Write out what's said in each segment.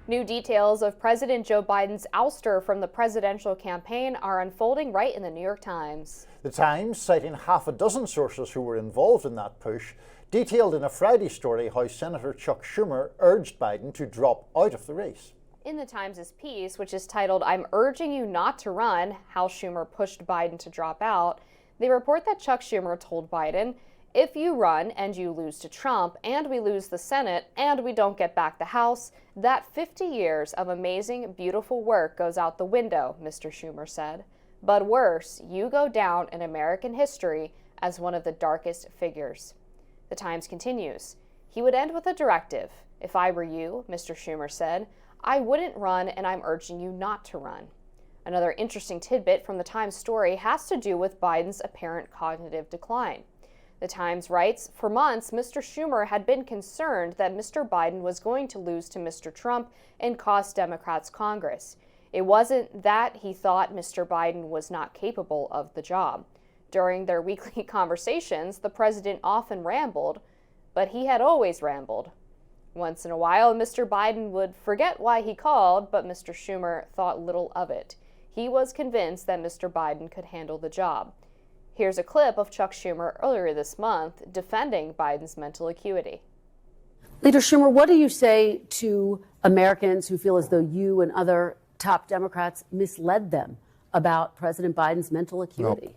New details of President Joe Biden's ouster from the presidential campaign are unfolding right in the New York Times. The Times, citing half a dozen sources who were involved in that push, detailed in a Friday story how Senator Chuck Schumer urged Biden to drop out of the race. In the Times' piece, which is titled, "I'm urging you not to run, how Schumer pushed Biden to drop out," they report that Chuck Schumer told Biden, "If you run and you lose to Trump and we lose the Senate and we don't get back the House, that 50 years of amazing, beautiful work goes out the window," Mr. Schumer said. "But worse, you go down in American history as one of the darkest figures." The Times continues, "He would end with a directive. If I were you," Mr. Schumer said, "I wouldn't run, and I'm urging you not to run." Another interesting tidbit from the Times story has to do with Biden's apparent cognitive decline. The Times writes, "For months, Mr. Schumer had been concerned that Mr. Biden was going to lose to Mr. Trump and cost Democrats Congress. It wasn't that he thought Mr. Biden was not capable of the job. During their weekly conversations, the president often rambled, but he had always rambled. Once in a while, Mr. Biden would forget why he called, but Mr. Schumer thought little of it. He was convinced that Mr. Biden could handle the job." Here's a clip of Chuck Schumer earlier this month defending Biden's mental acuity. Leader Schumer, what do you say to Americans who feel as though you and other top Democrats misled them about President Biden's mental acuity? Nope.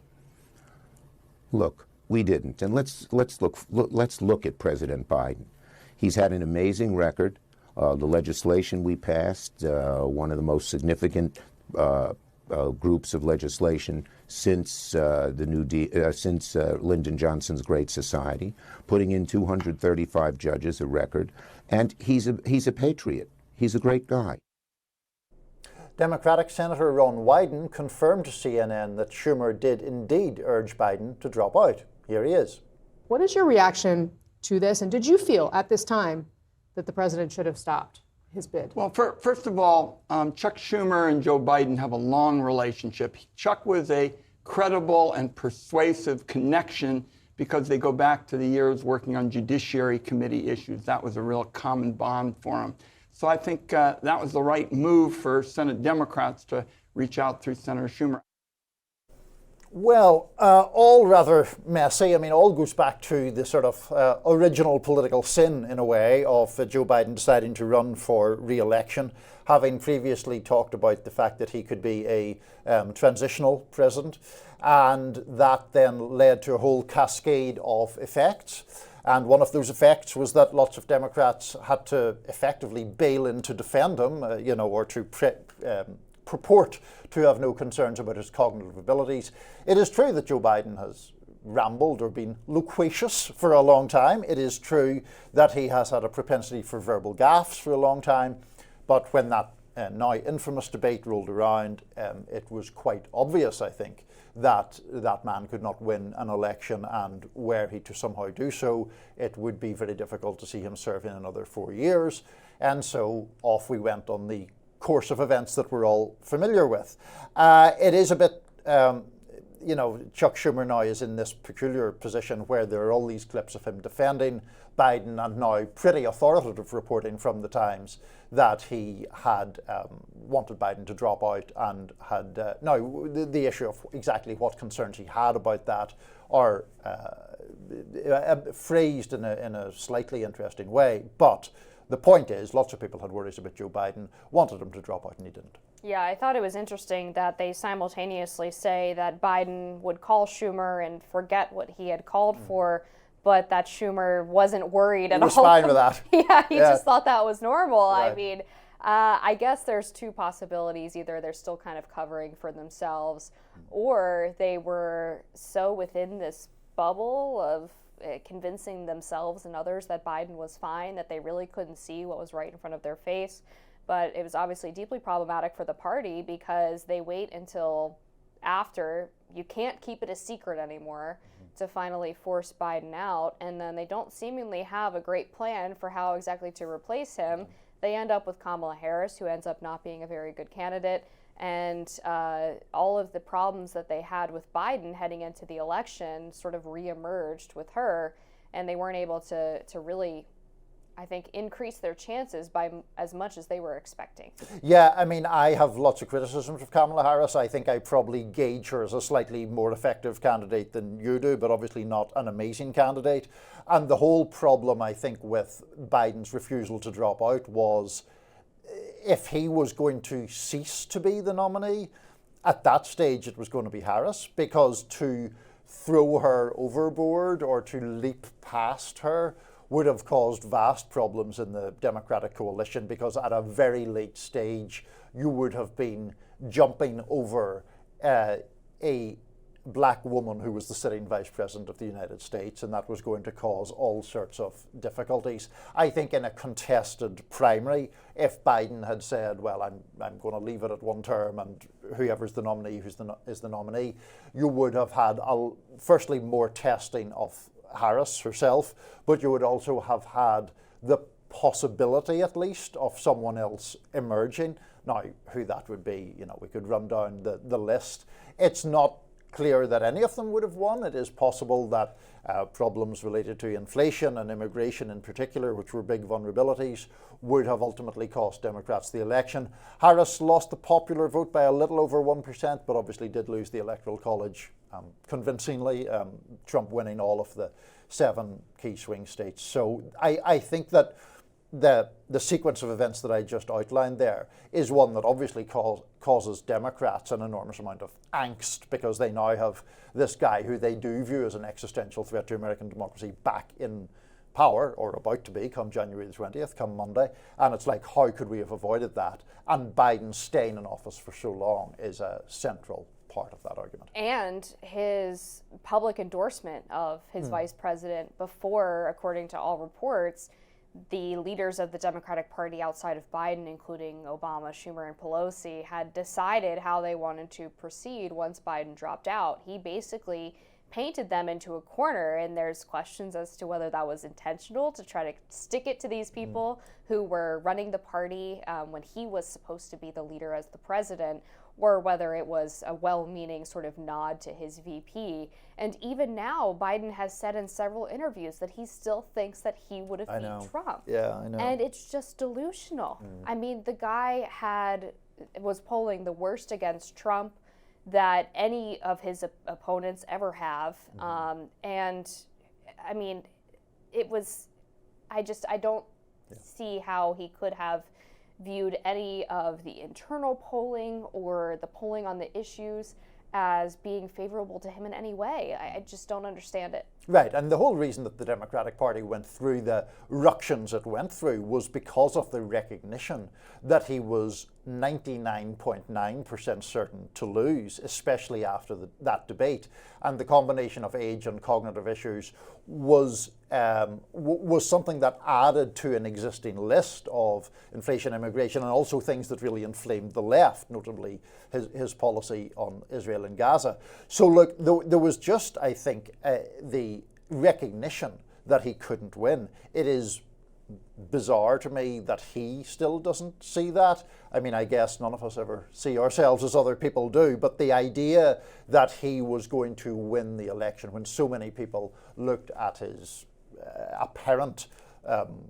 Look, we didn't, and let's look at President Biden. He's had an amazing record. The legislation we passed, one of the most significant groups of legislation since Lyndon Johnson's Great Society, putting in 235 judges, a record, and he's a patriot. He's a great guy. Democratic Senator Ron Wyden confirmed to CNN that Schumer did indeed urge Biden to drop out. Here he is. What is your reaction to this, and did you feel at this time that the president should have stopped his bid? Well, first of all, Chuck Schumer and Joe Biden have a long relationship. Chuck was a credible and persuasive connection because they go back to the years working on Judiciary Committee issues. That was a real common bond for them. So I think that was the right move for Senate Democrats to reach out through Senator Schumer. Well, all rather messy. I mean, all goes back to the sort of original political sin, in a way, of Joe Biden deciding to run for re-election, having previously talked about the fact that he could be a transitional president. And that then led to a whole cascade of effects. And one of those effects was that lots of Democrats had to effectively bail in to defend him, or to purport to have no concerns about his cognitive abilities. It is true that Joe Biden has rambled or been loquacious for a long time. It is true that he has had a propensity for verbal gaffes for a long time. But when that now infamous debate rolled around, it was quite obvious, I think, that that man could not win an election, and were he to somehow do so, it would be very difficult to see him serve in another 4 years. And so off we went on the course of events that we're all familiar with. It is a bit, Chuck Schumer now is in this peculiar position where there are all these clips of him defending Biden, and now pretty authoritative reporting from the Times that he had wanted Biden to drop out, and had now the issue of exactly what concerns he had about that are phrased in a slightly interesting way. But the point is, lots of people had worries about Joe Biden, wanted him to drop out, and he didn't. Yeah, I thought it was interesting that they simultaneously say that Biden would call Schumer and forget what he had called for, but that Schumer wasn't worried at all. He was fine with that. Yeah, he just thought that was normal. Right. I mean, I guess there's two possibilities. Either they're still kind of covering for themselves, or they were so within this bubble of convincing themselves and others that Biden was fine that they really couldn't see what was right in front of their face. But it was obviously deeply problematic for the party because they wait until after you can't keep it a secret anymore to finally force Biden out, and then they don't seemingly have a great plan for how exactly to replace him. They end up with Kamala Harris, who ends up not being a very good candidate, and all of the problems that they had with Biden heading into the election sort of reemerged with her, and they weren't able to really I think, increase their chances by as much as they were expecting. Yeah, I mean, I have lots of criticisms of Kamala Harris. I think I probably gauge her as a slightly more effective candidate than you do, but obviously not an amazing candidate. And the whole problem, I think, with Biden's refusal to drop out was if he was going to cease to be the nominee, at that stage it was going to be Harris, because to throw her overboard or to leap past her would have caused vast problems in the Democratic coalition, because at a very late stage you would have been jumping over a black woman who was the sitting vice president of the United States, and that was going to cause all sorts of difficulties. I think in a contested primary, if Biden had said, well, I'm going to leave it at one term and whoever's the nominee is the nominee, you would have had, firstly, more testing of Harris herself, but you would also have had the possibility, at least, of someone else emerging. Now, who that would be, we could run down the list. It's not clear that any of them would have won. It is possible that problems related to inflation and immigration in particular, which were big vulnerabilities, would have ultimately cost Democrats the election. Harris lost the popular vote by a little over 1%, but obviously did lose the Electoral College convincingly, Trump winning all of the 7 key swing states. So I think that the sequence of events that I just outlined there is one that obviously causes Democrats an enormous amount of angst, because they now have this guy who they do view as an existential threat to American democracy back in power, or about to be, come January the 20th, come Monday. And it's like, how could we have avoided that? And Biden staying in office for so long is a central part of that argument. And his public endorsement of his vice president before, according to all reports, the leaders of the Democratic Party outside of Biden, including Obama, Schumer, and Pelosi, had decided how they wanted to proceed once Biden dropped out. He basically painted them into a corner, and there's questions as to whether that was intentional to try to stick it to these people who were running the party when he was supposed to be the leader as the president, or whether it was a well-meaning sort of nod to his VP. And even now, Biden has said in several interviews that he still thinks that he would have beat Trump. Yeah, I know. And it's just delusional. I mean, the guy was polling the worst against Trump that any of his opponents ever have. And I mean, I don't see how he could have viewed any of the internal polling or the polling on the issues as being favorable to him in any way. I just don't understand it. Right, and the whole reason that the Democratic Party went through the ructions it went through was because of the recognition that he was 99.9% certain to lose, especially after that debate. And the combination of age and cognitive issues was something that added to an existing list of inflation, immigration, and also things that really inflamed the left, notably his policy on Israel and Gaza. So look, there was just, I think, the recognition that he couldn't win. It is bizarre to me that he still doesn't see that. I mean, I guess none of us ever see ourselves as other people do, but the idea that he was going to win the election when so many people looked at his apparent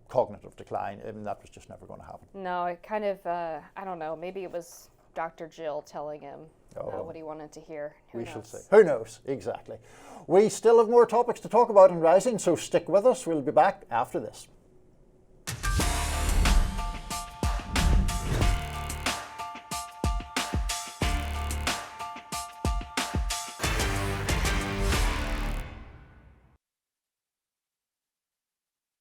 cognitive decline, I mean, that was just never going to happen. No, it kind of, I don't know, maybe it was Dr. Jill telling him what he wanted to hear. We shall see. Who knows? Exactly. We still have more topics to talk about in Rising, so stick with us. We'll be back after this.